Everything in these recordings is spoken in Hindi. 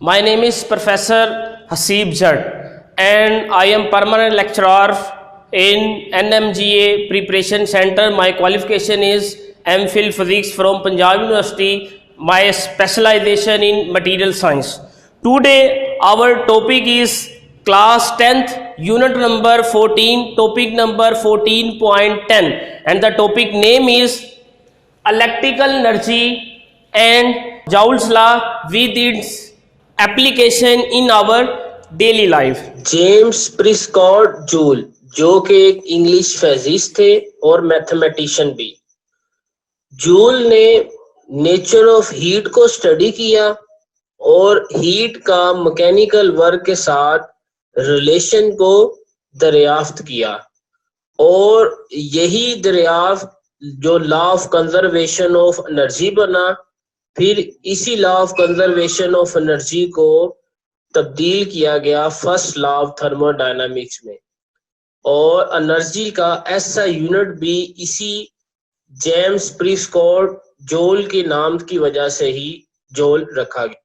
My name is Professor Haseeb Jat and I am permanent lecturer in NMGA Preparation Center. My qualification is MPhil Physics from Punjab University. My specialization in material science. Today our topic is class 10th unit number 14, topic number 14.10, and the topic name is electrical energy and Joule's law with its application in our daily life. James Prescott Joule, जो कि एक इंग्लिश फिजिसिस्ट थे और मैथमेटिशियन भी। जूल ने नेचर ऑफ हीट को स्टडी किया और हीट का मैकेनिकल वर्क के साथ रिलेशन को दरियाफ्त किया, और यही दरियाफ्त जो law of conservation of energy बना, फिर इसी law of conservation of energy को तब्दील किया गया फर्स्ट लॉ ऑफ थर्मोडायनामिक्स में, और एनर्जी का ऐसा यूनिट भी इसी जेम्स प्रिस्कॉट जूल के नाम की वजह से ही जूल रखा गया।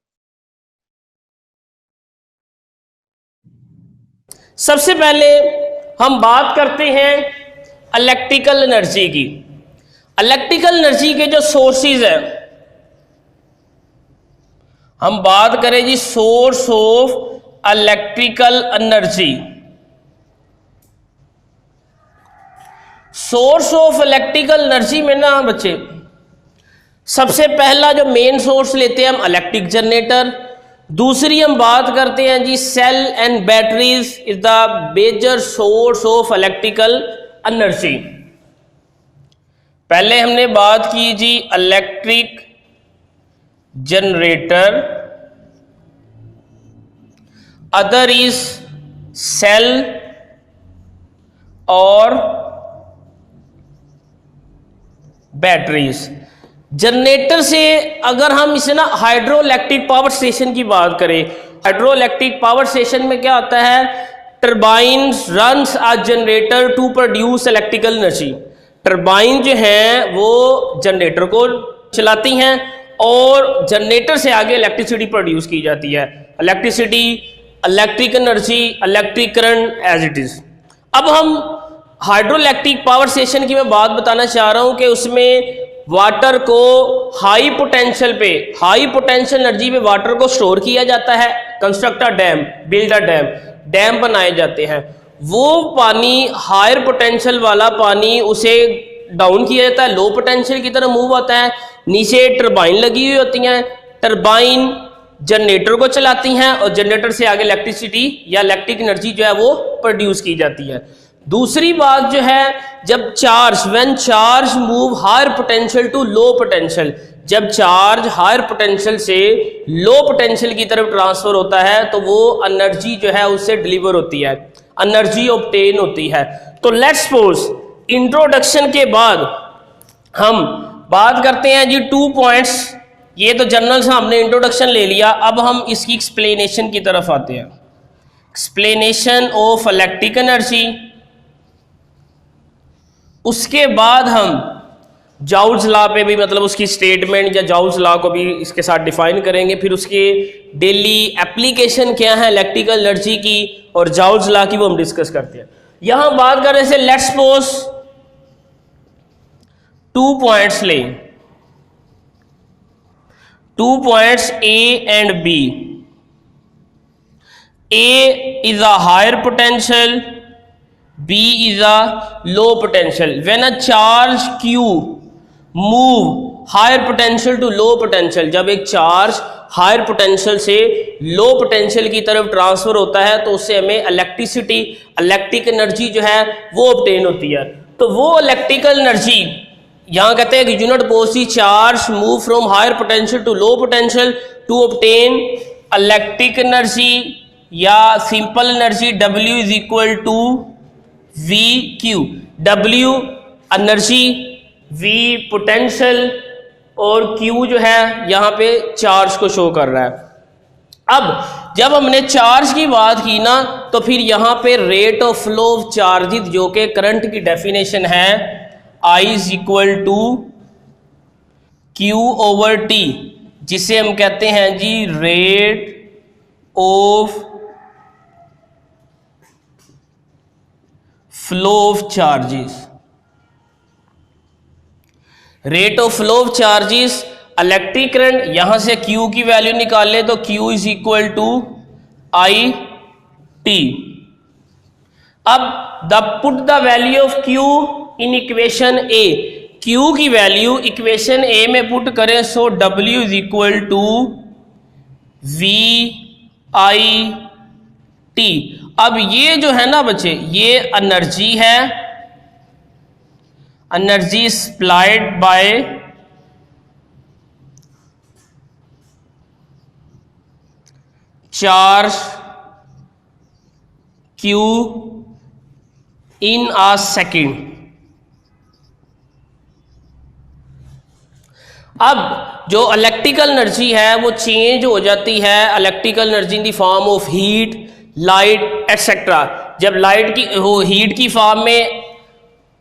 सबसे पहले हम बात करते हैं इलेक्ट्रिकल एनर्जी की। इलेक्ट्रिकल एनर्जी के जो सोर्सेज हैं, हम बात करें जी source of electrical energy. Source of electrical energy में ना बच्चे, सबसे पहला जो मेन सोर्स लेते हैं हम इलेक्ट्रिक जनरेटर। दूसरी हम बात करते हैं जी cell and batteries is the major source of electrical energy. पहले हमने बात की जी electric generator, other is cell और बैटरीज। जनरेटर से अगर हम इसे ना हाइड्रो इलेक्ट्रिक पावर स्टेशन की बात करें, हाइड्रो इलेक्ट्रिक पावर स्टेशन में क्या होता है, turbine runs a generator to produce electrical energy. Turbine जो है वो जनरेटर को चलाती हैं और जनरेटर से आगे इलेक्ट्रिसिटी प्रोड्यूस की जाती है। Electricity, electric energy, electric current as it is. अब हम हाइड्रो इलेक्ट्रिक पावर स्टेशन की मैं बात बताना चाह रहा हूं कि उसमें वाटर को हाई पोटेंशियल पे, हाई पोटेंशियल एनर्जी पे वाटर को स्टोर किया जाता है। Construct a dam, build a dam, dam बनाए जाते हैं। वो पानी, हायर पोटेंशियल वाला पानी, उसे डाउन किया जाता है, लो पोटेंशियल की तरफ मूव होता है। नीचे टरबाइन लगी हुई होती हैं, टरबाइन जनरेटर को चलाती हैं और जनरेटर से आगे इलेक्ट्रिसिटी या इलेक्ट्रिक एनर्जी जो है वो प्रोड्यूस की जाती है। दूसरी बात जो है, जब charge, when charge move higher potential to low potential, जब चार्ज हायर पोटेंशियल से लो पोटेंशियल की तरफ ट्रांसफर होता है तो वो एनर्जी जो है उससे डिलीवर होती है, एनर्जी ऑब्टेन होती है। तो लेट्स सपोज इंट्रोडक्शन के बाद हम बात करते हैं जी 2 पॉइंट्स। ये तो जनरल से हमने इंट्रोडक्शन ले लिया, अब हम इसकी एक्सप्लेनेशन की तरफ आते हैं। एक्सप्लेनेशन ऑफ इलेक्ट्रिक एनर्जी, उसके बाद हम जॉल्स लॉ पे भी, मतलब उसकी स्टेटमेंट या जॉल्स लॉ को भी इसके साथ डिफाइन करेंगे। फिर उसके डेली एप्लीकेशन क्या है इलेक्ट्रिकल एनर्जी की और जॉल्स लॉ की, वो हम डिस्कस करते हैं। यहां बात कर रहे हैं, लेट्स सपोज 2 पॉइंट्स लें, 2 points A and B. A is a higher potential, B is a low potential. When a charge Q move higher potential to low potential, जब एक चार्ज हायर पोटेंशियल से लो पोटेंशियल की तरफ ट्रांसफर होता है तो उससे हमें इलेक्ट्रिसिटी, इलेक्ट्रिक एनर्जी जो है वो ऑब्टेन होती है। तो वो इलेक्ट्रिकल एनर्जी यहाँ कहते हैं कि unit pose charge move from higher potential to low potential to obtain electric energy या simple energy W is equal to V Q। W energy, V potential और Q जो है यहाँ पे चार्ज को शो कर रहा है। अब जब हमने चार्ज की बात की ना, तो फिर यहाँ पे rate of flow of charges जो कि करंट की डेफिनेशन है, I is equal to Q over T, जिसे हम कहते हैं जी rate of flow of charges. Rate of flow of charges, electric current, यहां से Q की वैल्यू निकाले तो Q is equal to I T. अब put the value of Q in equation A, Q की वैल्यू इक्वेशन ए में पुट करें सो W is equal to V I T. अब ये जो है ना बच्चे, ये एनर्जी है, energy supplied by charge Q in a second. अब जो इलेक्ट्रिकल एनर्जी है वो चेंज हो जाती है, electrical energy in the form of heat, light etcetera. जब लाइट की हीट की फॉर्म में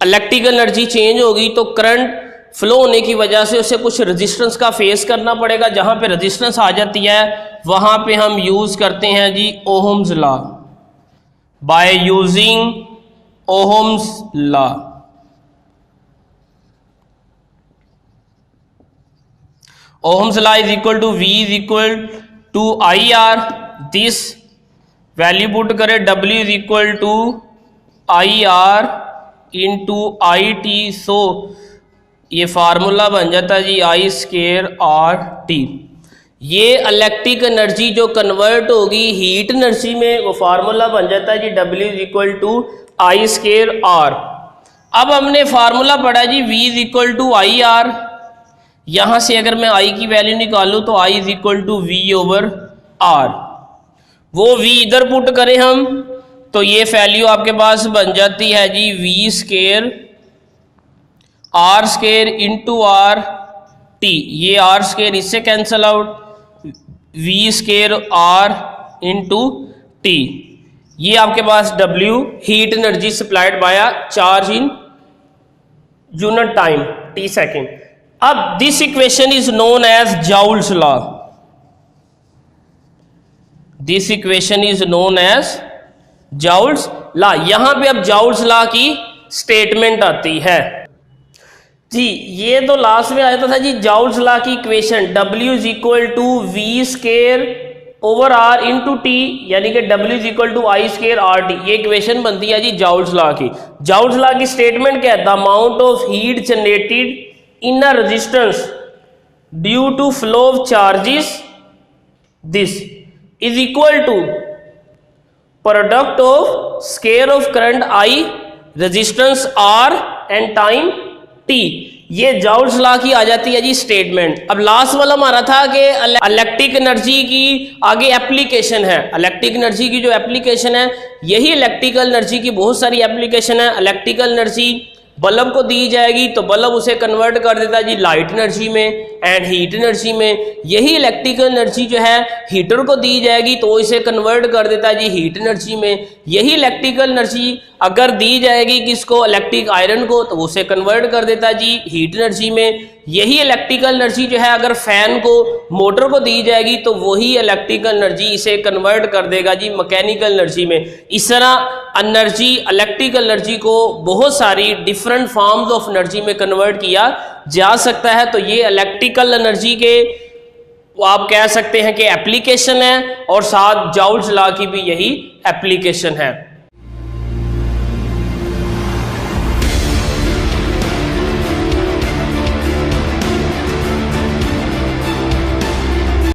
इलेक्ट्रिकल एनर्जी चेंज होगी तो करंट फ्लो होने की वजह से उसे कुछ रेजिस्टेंस का फेस करना पड़ेगा। जहां पे रेजिस्टेंस आ जाती है वहां पे हम यूज करते हैं जी Ohm's law, by using Ohm's law. Ohm's law is equal to V is equal to I R, this value put करें W is equal to I R into I T. So ये फार्मूला बन जाता है जी आई स्केयर आर टी। ये इलेक्ट्रिक एनर्जी जो कन्वर्ट होगी हीट एनर्जी में, वो फार्मूला बन जाता है जी W is equal to I square R. अब हमने फार्मूला पढ़ा जी V is equal to I R. यहां से अगर मैं I की वैल्यू निकालूं तो I is equal to V over R। वो V इधर पुट करें हम तो ये वैल्यू आपके पास बन जाती है जी V square R square into R T. ये R स्केयर इससे cancel out, V square R into T. ये आपके पास W heat energy supplied by charge in unit time T second. अब this equation is known as Joule's law. This equation is known as Joule's law. यहां पे अब जाउल्स लॉ की स्टेटमेंट आती है जी। ये तो लास्ट में आया था जी जाउल्स लॉ की equation, W is equal to V square over R into T, यानी कि W is equal to I square R T. ये इक्वेशन बनती है जी जाउल्स लॉ की। जाउल्स लॉ की स्टेटमेंट क्या है? The amount of heat generated in a resistance due to flow of charges this is equal to product of square of current I, resistance R and time T। ये जाउल्स लॉ की आ जाती है जी स्टेटमेंट। अब लास्ट वाला हमारा था कि इलेक्ट्रिक एनर्जी की आगे एप्लीकेशन है। इलेक्ट्रिक एनर्जी की जो एप्लीकेशन है, यही इलेक्ट्रिकल एनर्जी की बहुत सारी एप्लीकेशन है। इलेक्ट्रिकल एनर्जी बल्ब को दी जाएगी तो बल्ब उसे कन्वर्ट कर देता है जी लाइट एनर्जी में एंड हीट एनर्जी में। यही इलेक्ट्रिकल एनर्जी जो है हीटर को दी जाएगी तो इसे कन्वर्ट कर देता है जी हीट एनर्जी में। यही इलेक्ट्रिकल एनर्जी अगर दी जाएगी किसको, इलेक्ट्रिक आयरन को, तो उसे कन्वर्ट कर देता है जी हीट एनर्जी में। यही इलेक्ट्रिकल एनर्जी जो है अगर फैन को, मोटर को दी जाएगी तो वही इलेक्ट्रिकल एनर्जी इसे कन्वर्ट कर देगा जी मैकेनिकल एनर्जी में। इस तरह एनर्जी, इलेक्ट्रिकल एनर्जी को बहुत सारी डिफरेंट फॉर्म्स ऑफ एनर्जी में कन्वर्ट किया जा सकता है। तो ये इलेक्ट्रिकल एनर्जी के आप कह सकते हैं कि एप्लीकेशन है और साथ जाउल्स लॉ की भी यही एप्लीकेशन है।